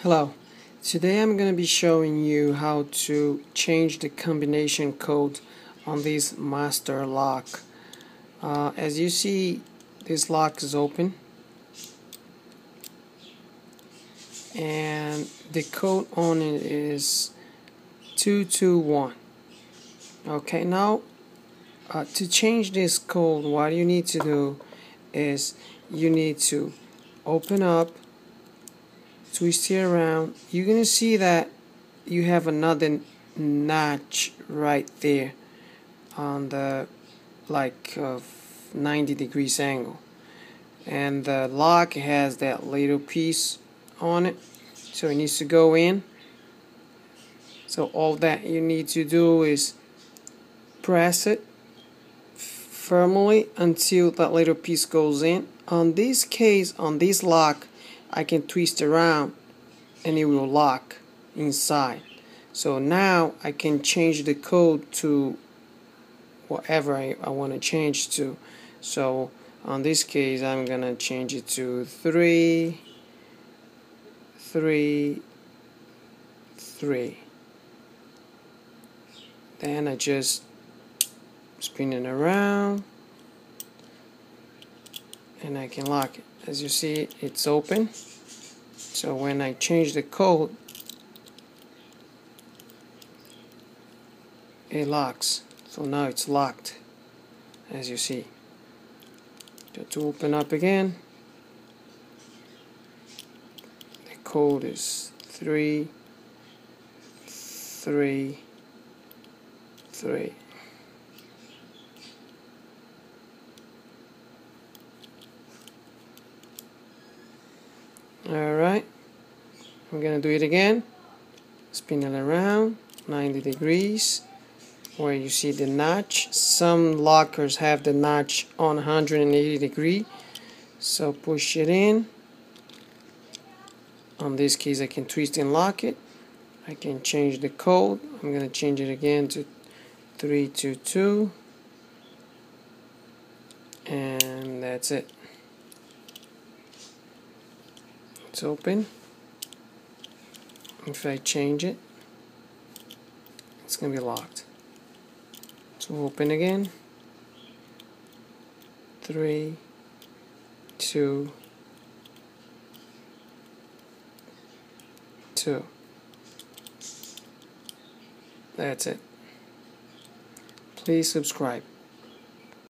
Hello, today I'm going to be showing you how to change the combination code on this master lock. As you see, this lock is open and the code on it is 221. Okay, now to change this code, what you need to do is you need to open up, twist it around. You're going to see that you have another notch right there on the 90 degrees angle, and the lock has that little piece on it, so it needs to go in. So all that you need to do is press it firmly until that little piece goes in. On this case, on this lock, I can twist around and it will lock inside. So now I can change the code to whatever I want to change to. So on this case, I'm gonna change it to 3 3 3. Then I just spin it around and I can lock it. As you see, it's open. So when I change the code, it locks. So now it's locked, as you see. To open up again, the code is 3 3 3. Alright, I'm gonna do it again. Spin it around 90 degrees where you see the notch. Some lockers have the notch on 180 degree, so push it in. On this case, I can twist and lock it. I can change the code. I'm gonna change it again to 322, and that's it. It's open. If I change it, it's gonna be locked. So open again. 3 2 2. That's it. Please subscribe.